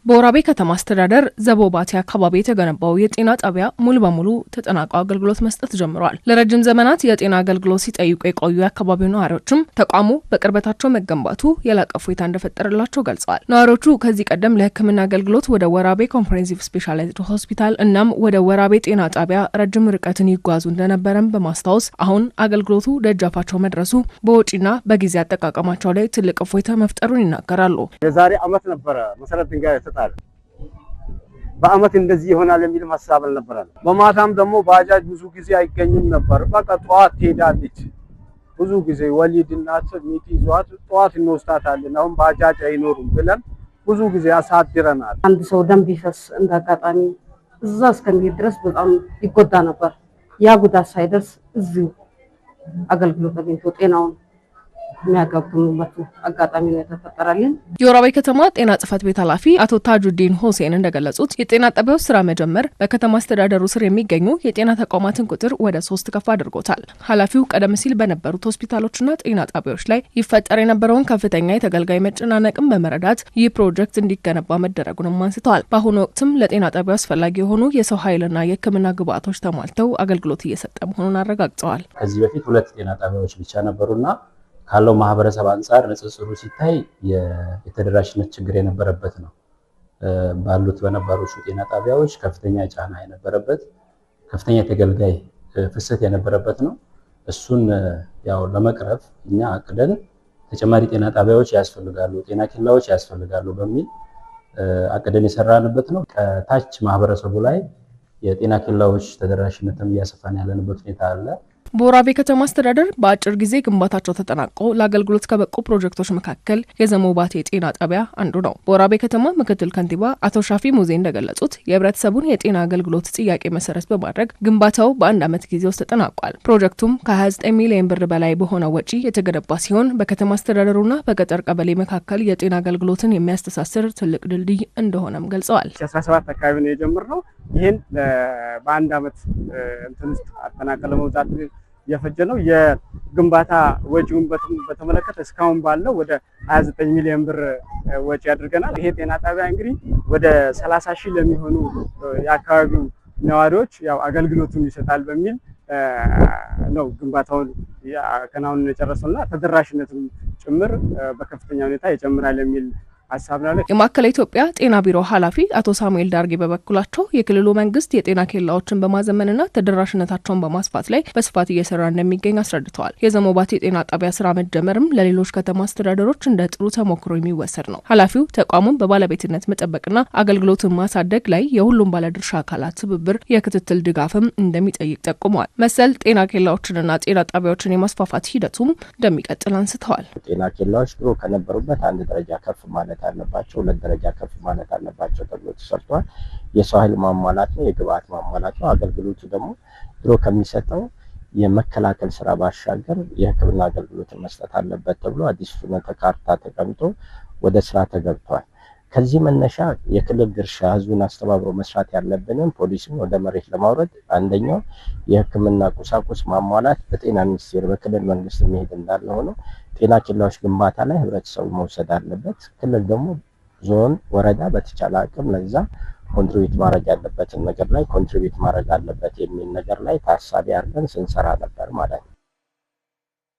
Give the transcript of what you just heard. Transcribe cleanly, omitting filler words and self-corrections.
በወራቤ ከተማ አስተዳደር ዘቦባቲ አካባቢ የተገነባው የጤና ጣቢያ ሙሉ በሙሉ ተጠናቆ አገልግሎት መስጠት ጀምሯል። ለረጅም ዘመናት የጤና አገልግሎት ሲጠይቁ የቆዩ የአካባቢው ነዋሪዎችም ተቋሙ በቅርበታቸው መገንባቱ የላቀ እፎይታ እንደፈጠረላቸው ገልጸዋል። ነዋሪዎቹ ከዚህ ቀደም ለሕክምና አገልግሎት ወደ ወራቤ ኮምፕሬሄንሲቭ ስፔሻላይዝድ ሆስፒታል እናም ወደ ወራቤ ጤና ጣቢያ ረጅም ርቀትን ይጓዙ እንደነበረም በማስታወስ አሁን አገልግሎቱ ደጃፋቸው መድረሱ በወጪና በጊዜ አጠቃቀማቸው ላይ ትልቅ እፎይታ መፍጠሩን ይናገራሉ። የዛሬ ዓመት ነበረ መሰረት ድንጋይ በአመት እንደዚህ ይሆናል የሚል ሐሳብ አልነበረም። በማታም ደግሞ ባጃጅ ብዙ ጊዜ አይገኝም ነበር። በቃ ጠዋት ትሄዳለች። ብዙ ጊዜ ወሊድ እናት ሚቲ ይዟት ጠዋት እንወስዳታለን። አሁን ባጃጅ አይኖርም ብለን ብዙ ጊዜ አሳድረናል። አንድ ሰው ደም ቢፈስ እንዳጋጣሚ እዛ እስከሚሄድ ድረስ በጣም ይጎዳ ነበር። ያ ጉዳት ሳይደርስ እዚሁ አገልግሎት አግኝቶ ጤናውን የሚያጋግሙበት አጋጣሚ ነው የተፈጠረልን። የወራቤ ከተማ ጤና ጽሕፈት ቤት ኃላፊ አቶ ታጁዲን ሁሴን እንደገለጹት የጤና ጣቢያው ስራ መጀመር በከተማ አስተዳደሩ ስር የሚገኙ የጤና ተቋማትን ቁጥር ወደ 3 ከፍ አድርጎታል። ኃላፊው ቀደም ሲል በነበሩት ሆስፒታሎችና ጤና ጣቢያዎች ላይ ይፈጠር የነበረውን ከፍተኛ የተገልጋይ መጨናነቅን በመረዳት ይህ ፕሮጀክት እንዲገነባ መደረጉንም አንስተዋል። በአሁኑ ወቅትም ለጤና ጣቢያው አስፈላጊ የሆኑ የሰው ኃይልና የሕክምና ግብዓቶች ተሟልተው አገልግሎት እየሰጠ መሆኑን አረጋግጠዋል። ከዚህ በፊት 2 ጤና ጣቢያዎች ብቻ ነበሩና ካለው ማህበረሰብ አንፃር ንጽጽሩ ሲታይ የተደራሽነት ችግር የነበረበት ነው። ባሉት በነበሩት ጤና ጣቢያዎች ከፍተኛ ጫና የነበረበት ከፍተኛ ተገልጋይ ፍሰት የነበረበት ነው። እሱን ያው ለመቅረፍ እኛ አቅደን ተጨማሪ ጤና ጣቢያዎች ያስፈልጋሉ፣ ጤና ኬላዎች ያስፈልጋሉ በሚል አቅደን የሰራንበት ነው። ከታች ማህበረሰቡ ላይ የጤና ኬላዎች ተደራሽነትን እያሰፋን ያለንበት ሁኔታ አለ። በወራቤ ከተማ አስተዳደር በአጭር ጊዜ ግንባታቸው ተጠናቀው ለአገልግሎት ከበቁ ፕሮጀክቶች መካከል የዘሞባቴ የጤና ጣቢያ አንዱ ነው። በወራቤ ከተማ ምክትል ከንቲባ አቶ ሻፊ ሙዜ እንደገለጹት የህብረተሰቡን የጤና አገልግሎት ጥያቄ መሰረት በማድረግ ግንባታው በ1 ዓመት ጊዜ ውስጥ ተጠናቋል። ፕሮጀክቱም ከ29 ሚሊዮን ብር በላይ በሆነ ወጪ የተገነባ ሲሆን በከተማ አስተዳደሩና በገጠር ቀበሌ መካከል የጤና አገልግሎትን የሚያስተሳስር ትልቅ ድልድይ እንደሆነም ገልጸዋል። 17 አካባቢ ነው የጀመርነው። ይህን በ1 ዓመት እንትን ውስጥ አጠናቀለ መውጣት የፈጀ ነው። የግንባታ ወጪውን በተመለከተ እስካሁን ባለው ወደ 29 ሚሊዮን ብር ወጪ አድርገናል። ይሄ ጤና ጣቢያ እንግዲህ ወደ 30 ሺህ ለሚሆኑ የአካባቢው ነዋሪዎች ያው አገልግሎቱን ይሰጣል በሚል ነው ግንባታውን ያከናውን የጨረሰውና ተደራሽነቱም ጭምር በከፍተኛ ሁኔታ ይጨምራል የሚል የማዕከላዊ ኢትዮጵያ ጤና ቢሮ ኃላፊ አቶ ሳሙኤል ዳርጌ በበኩላቸው የክልሉ መንግስት የጤና ኬላዎችን በማዘመንና ተደራሽነታቸውን በማስፋት ላይ በስፋት እየሰራ እንደሚገኝ አስረድተዋል። የዘሞባቴ የጤና ጣቢያ ስራ መጀመርም ለሌሎች ከተማ አስተዳደሮች እንደ ጥሩ ተሞክሮ የሚወሰድ ነው። ኃላፊው ተቋሙን በባለቤትነት መጠበቅና አገልግሎትን ማሳደግ ላይ የሁሉም ባለድርሻ አካላት ትብብር፣ የክትትል ድጋፍም እንደሚጠይቅ ጠቁመዋል። መሰል ጤና ኬላዎችንና ጤና ጣቢያዎችን የማስፋፋት ሂደቱም እንደሚቀጥል አንስተዋል። ጤና ኬላዎች ድሮ ከነበሩበት አንድ ደረጃ ከፍ ማለት አለባቸው፣ 2 ደረጃ ከፍ ማለት አለባቸው ተብሎ ተሰርቷል። የሰው ኃይል ማሟላት ነው፣ የግብአት ማሟላት ነው። አገልግሎቱ ደግሞ ድሮ ከሚሰጠው የመከላከል ስራ ባሻገር የሕክምና አገልግሎትን መስጠት አለበት ተብሎ አዲስ ፍኖተ ካርታ ተቀምጦ ወደ ስራ ተገብቷል። ከዚህ መነሻ የክልል ድርሻ ህዝቡን አስተባብሮ መስራት ያለብንን ፖሊሲን ወደ መሬት ለማውረድ አንደኛው የሕክምና ቁሳቁስ ማሟላት በጤና ሚኒስቴር በክልል መንግስት መሄድ እንዳለ ሆኖ ጤና ኬላዎች ግንባታ ላይ ህብረተሰቡ መውሰድ አለበት። ክልል ደግሞ ዞን፣ ወረዳ በተቻለ አቅም ለዛ ኮንትሪቢዩት ማድረግ ያለበትን ነገር ላይ ኮንትሪቢዩት ማድረግ አለበት የሚል ነገር ላይ ታሳቢ አድርገን ስንሰራ ነበር ማለት ነው።